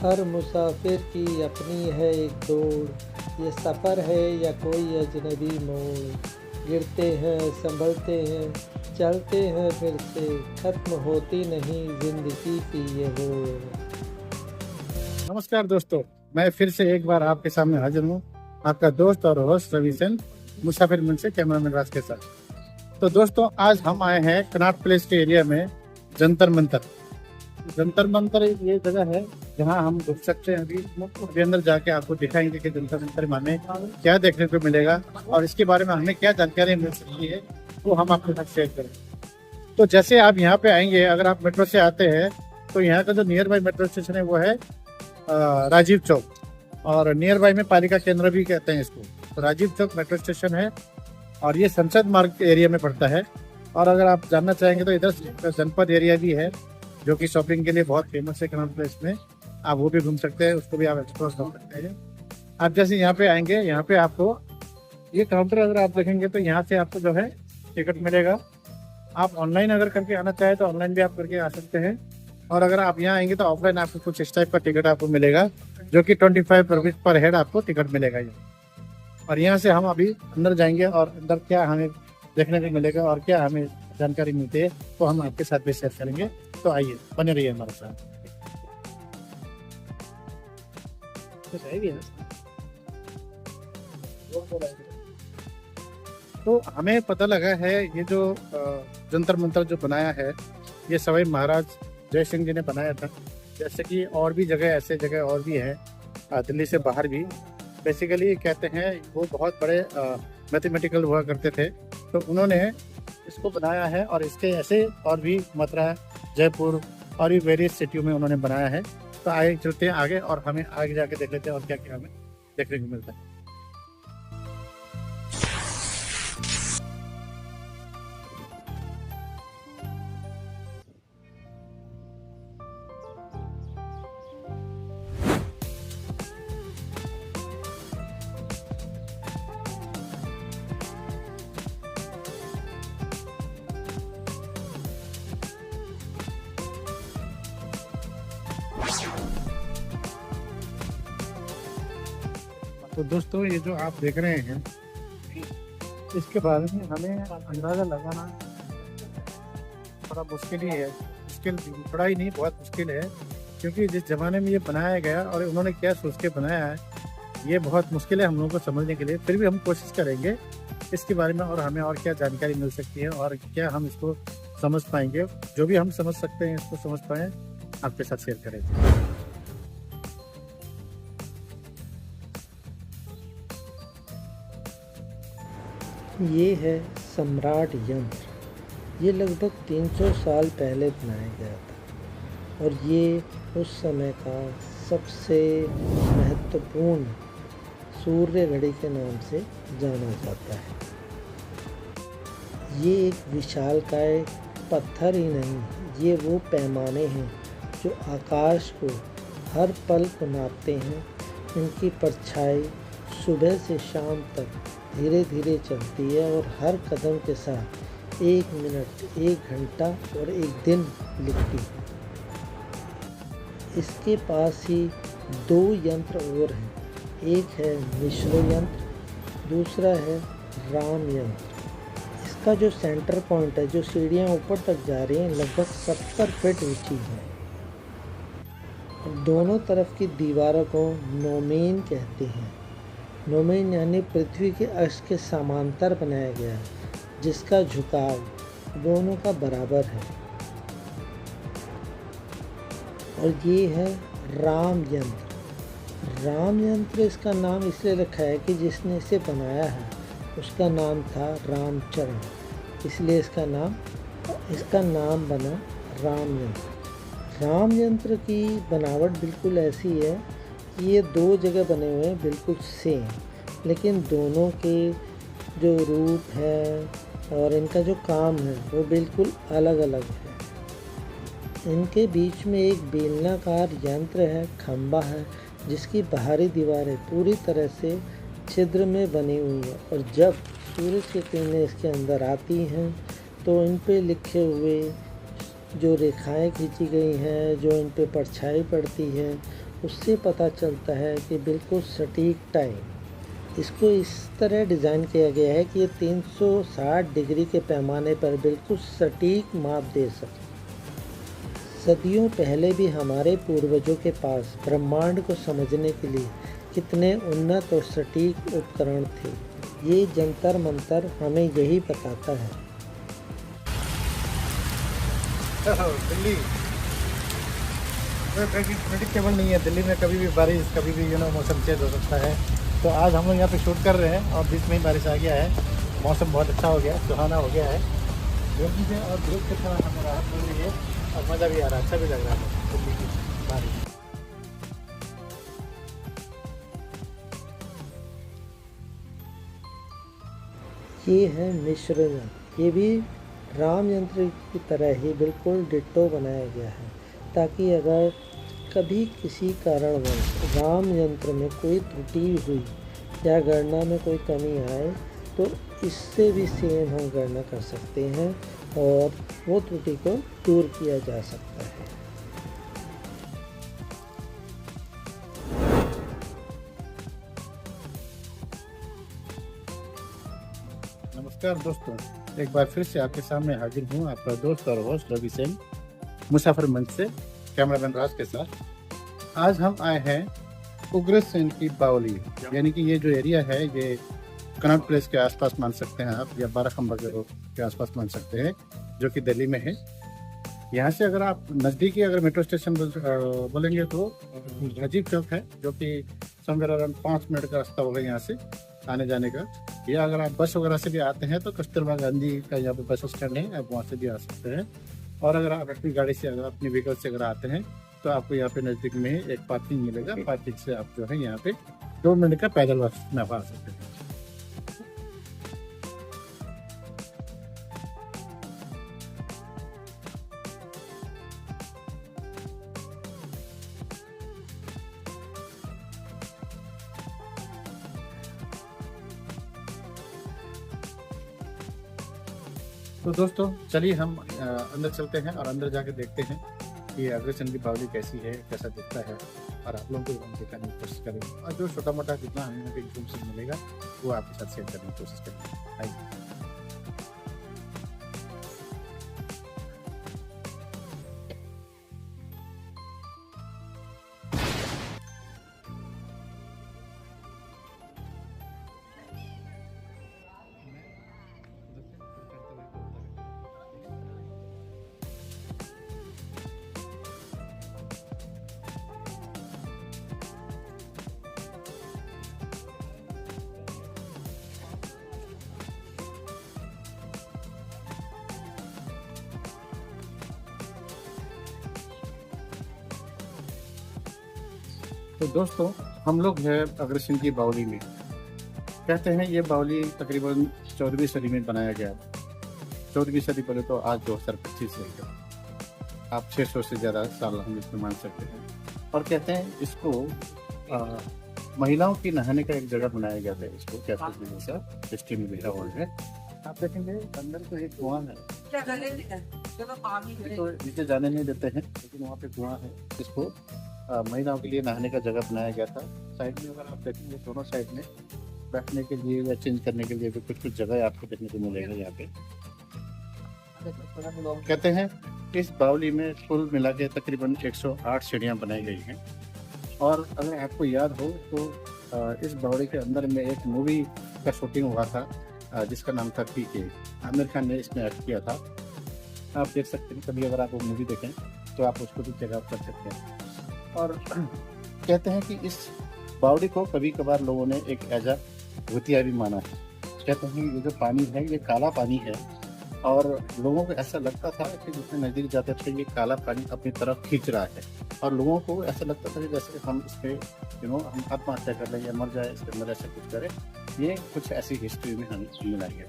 हर मुसाफिर की अपनी है एक दौड़, ये सफ़र है या कोई अजनबी मोड़। गिरते हैं, संभलते हैं, चलते हैं फिर से, ख़त्म होती नहीं ज़िंदगी की ये होड़। नमस्कार दोस्तों, मैं फिर से एक बार आपके सामने हाजिर हूँ, आपका दोस्त और होस्ट रवि सेन, मुसाफिर मन से कैमरामैन राज के साथ। तो दोस्तों, आज हम आए हैं कनॉट प्लेस के एरिया में जंतर मंतर। जंतर मंतर ये जगह है जहाँ हम घूम सकते हैं। अभी अंदर जाके आपको दिखाएंगे कि जंतर मंतर में हमें क्या देखने को मिलेगा और इसके बारे में हमें क्या जानकारी मिल सकती है, वो हम आपके साथ शेयर करें। तो जैसे आप यहाँ पे आएंगे, अगर आप मेट्रो से आते हैं तो यहाँ का जो नियर बाई मेट्रो स्टेशन है वो है राजीव चौक, और नियर बाई में पालिका केंद्र भी कहते हैं इसको। तो राजीव चौक मेट्रो स्टेशन है और ये संसद मार्ग एरिया में पड़ता है। और अगर आप जानना चाहेंगे तो इधर जनपद एरिया भी है जो कि शॉपिंग के लिए बहुत फेमस है कनॉट प्लेस में। आप वो भी घूम सकते हैं, उसको भी आप एक्सप्लोर कर सकते हैं। आप जैसे यहाँ पे आएंगे, यहाँ पे आपको ये काउंटर अगर आप देखेंगे तो यहाँ से आपको जो है टिकट मिलेगा। आप ऑनलाइन अगर करके आना चाहे तो ऑनलाइन भी आप करके आ सकते हैं, और अगर आप यहाँ आएंगे तो ऑफलाइन आपको कुछ इस टाइप का टिकट आपको मिलेगा जो कि 25 रुपीज़ पर हेड आपको टिकट मिलेगा ये। और यहाँ से हम अभी अंदर जाएंगे और अंदर क्या हमें देखने को मिलेगा और क्या हमें जानकारी मिलती है तो हम आपके साथ भी शेयर करेंगे। तो आइए, बने रहिए हमारे साथ। तो हमें पता लगा है ये जो जंतर मंतर जो बनाया है ये सवाई महाराज जय सिंह जी ने बनाया था। जैसे कि और भी जगह, ऐसे जगह और भी है दिल्ली से बाहर भी। बेसिकली कहते हैं वो बहुत बड़े मैथमेटिकल हुआ करते थे, तो उन्होंने इसको बनाया है। और इसके ऐसे और भी मथुरा, जयपुर और भी वेरियस सिटियों में उन्होंने बनाया है। तो आगे चलते हैं आगे और हमें आगे जाके देख लेते हैं और क्या क्या हमें देखने को मिलता है। तो दोस्तों, ये जो आप देख रहे हैं इसके बारे में हमें अंदाज़ा लगाना थोड़ा मुश्किल ही है। मुश्किल थोड़ा ही नहीं, बहुत मुश्किल है, क्योंकि जिस ज़माने में ये बनाया गया और उन्होंने क्या सोच के बनाया है ये बहुत मुश्किल है हम लोगों को समझने के लिए। फिर भी हम कोशिश करेंगे इसके बारे में और हमें और क्या जानकारी मिल सकती है और क्या हम इसको समझ पाएंगे। जो भी हम समझ सकते हैं इसको समझ पाएँ, आपके साथ शेयर करेंगे। ये है सम्राट यंत्र। ये लगभग 300 साल पहले बनाया गया था और ये उस समय का सबसे महत्वपूर्ण सूर्य घड़ी के नाम से जाना जाता है। ये एक विशालकाय पत्थर ही नहीं, ये वो पैमाने हैं जो आकाश को हर पल को नापते हैं। इनकी परछाई सुबह से शाम तक धीरे धीरे चलती है और हर कदम के साथ 1 मिनट, 1 घंटा और 1 दिन लिखती है। इसके पास ही 2 यंत्र और हैं। एक है मिश्र यंत्र, दूसरा है राम यंत्र। इसका जो सेंटर पॉइंट है, जो सीढ़ियाँ ऊपर तक जा रही हैं, लगभग 70 फीट ऊंची है। दोनों तरफ की दीवारों को नोमेन कहते हैं। नोमेन यानी पृथ्वी के अक्ष के समांतर बनाया गया है, जिसका झुकाव दोनों का बराबर है। और ये है राम यंत्र। राम यंत्र इसका नाम इसलिए रखा है कि जिसने इसे बनाया है उसका नाम था रामचरण, इसलिए इसका नाम बना राम यंत्र। राम यंत्र की बनावट बिल्कुल ऐसी है कि ये 2 जगह बने हुए हैं बिल्कुल सेम, लेकिन दोनों के जो रूप है और इनका जो काम है वो बिल्कुल अलग अलग है। इनके बीच में एक बेलनाकार यंत्र है, खंबा है, जिसकी बाहरी दीवारें पूरी तरह से छिद्र में बनी हुई है। और जब सूरज की किरणें इसके अंदर आती हैं तो इन पे लिखे हुए जो रेखाएं खींची गई हैं, जो इन पे परछाई पड़ती है, उससे पता चलता है कि बिल्कुल सटीक टाइम। इसको इस तरह डिज़ाइन किया गया है कि ये 360 डिग्री के पैमाने पर बिल्कुल सटीक माप दे सके। सदियों पहले भी हमारे पूर्वजों के पास ब्रह्मांड को समझने के लिए कितने उन्नत और सटीक उपकरण थे। ये जंतर मंतर हमें यही बताता है। दिल्ली प्रेडिक्टेबल नहीं है। दिल्ली में कभी भी बारिश, कभी भी मौसम चेंज हो सकता है। तो आज हम लोग यहाँ पे शूट कर रहे हैं और बीच में ही बारिश आ गया है। मौसम बहुत अच्छा हो गया, सुहाना हो गया है। गर्मी से और धूप के साथ हमें राहत मिल रही है और मज़ा भी आ रहा है, अच्छा भी लग रहा है दिल्ली की बारिश। ये है मिश्र यंत्र। ये भी राम यंत्र की तरह ही बिल्कुल डिट्टो बनाया गया है, ताकि अगर कभी किसी कारणवश राम यंत्र में कोई त्रुटि हुई या गणना में कोई कमी आए तो इससे भी सेम हम गणना कर सकते हैं और वो त्रुटि को दूर किया जा सकता है। नमस्कार दोस्तों, एक बार फिर से आपके सामने हाजिर हूँ, आपका दोस्त और होस्ट रवि सेन, मुसाफिर मंच से कैमरामैन राज के साथ। आज हम आए हैं उग्रसेन की बावली, यानी कि ये जो एरिया है ये कनॉट प्लेस के आसपास मान सकते हैं आप, या बाराखंबा के आसपास मान सकते हैं, जो कि दिल्ली में है। यहाँ से अगर आप नज़दीकी अगर मेट्रो स्टेशन बोलेंगे तो राजीव चौक है, जो कि समवेयर अराउंड 5 मिनट का रास्ता होगा यहाँ से आने जाने का। या अगर आप बस वगैरह से भी आते हैं तो कस्तूरबा गांधी का यहाँ पे बस स्टैंड है, आप वहाँ से भी आ सकते हैं। और अगर आप अपनी गाड़ी से, अगर अपनी व्हीकल से अगर आते हैं तो आपको यहाँ पे नज़दीक में ही एक पार्किंग मिलेगा। पार्किंग से आप जो है यहाँ पे 2 मिनट का पैदल रास्ता में आ सकते हैं। तो दोस्तों चलिए हम अंदर चलते हैं और अंदर जाके देखते हैं कि अग्रसेन की बावली कैसी है, कैसा दिखता है, और आप लोगों को हम दिखाने की कोशिश करेंगे। और जो छोटा मोटा जितना हमें इन्फॉर्मेशन मिलेगा वो आपके साथ शेयर करने की कोशिश करेंगे। आइए। तो दोस्तों हम लोग हैं अग्रसेन की बावली में। कहते हैं ये बावली तकरीबन 14वीं सदी में बनाया गया। 14वीं सदी पहले तो आज 2025 है, आप 600 से ज़्यादा साल हम इसमें मान सकते हैं। और कहते हैं इसको महिलाओं की नहाने का एक जगह बनाया गया था। इसको कहते हैं ऐसा हिस्ट्री में लिखा हुआ है। आप देखेंगे अंदर तो एक कुआं है, तो नीचे जाने नहीं देते हैं, लेकिन वहाँ पे कुआं है। इसको महिलाओं के लिए नहाने का जगह बनाया गया था। साइड में अगर आप देखेंगे दोनों साइड में बैठने के लिए या चेंज करने के लिए भी कुछ कुछ जगह आपको देखने को मिलेगा यहाँ पे। कहते हैं इस बावली में कुल मिला के तकरीबन 108 सीढ़ियाँ बनाई गई हैं। और अगर आपको याद हो तो इस बावली के अंदर में एक मूवी का शूटिंग हुआ था जिसका नाम था पीके। आमिर खान ने इसमें एक्ट किया था। आप देख सकते हैं, कभी अगर आप वो मूवी देखें तो आप उसको भी चेकआउट कर सकते हैं। और कहते हैं कि इस बावड़ी को कभी कभार लोगों ने एक ऐजा भूतिया भी माना है। कहते हैं ये जो पानी है ये काला पानी है, और लोगों को ऐसा लगता था कि जितने नज़दीक जाते थे ये काला पानी अपनी तरफ खींच रहा है, और लोगों को ऐसा लगता था कि जैसे हम इस पर हम आत्महत्या कर लें या मर जाए, इसके अंदर ऐसा कुछ करें। ये कुछ ऐसी हिस्ट्री में हमें मिलाई है।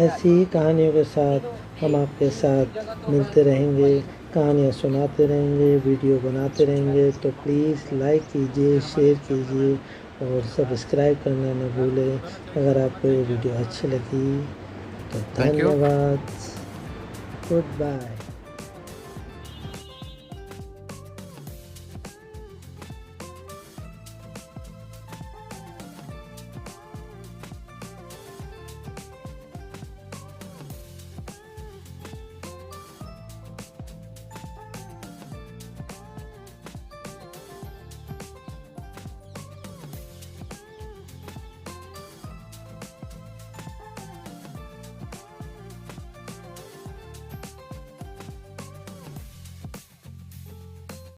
ऐसी ही कहानियों के साथ हम आपके साथ मिलते रहेंगे, कहानियाँ सुनाते रहेंगे, वीडियो बनाते रहेंगे। तो प्लीज़ लाइक कीजिए, शेयर कीजिए और सब्सक्राइब करना न भूलें। अगर आपको ये वीडियो अच्छी लगी तो धन्यवाद। Good bye.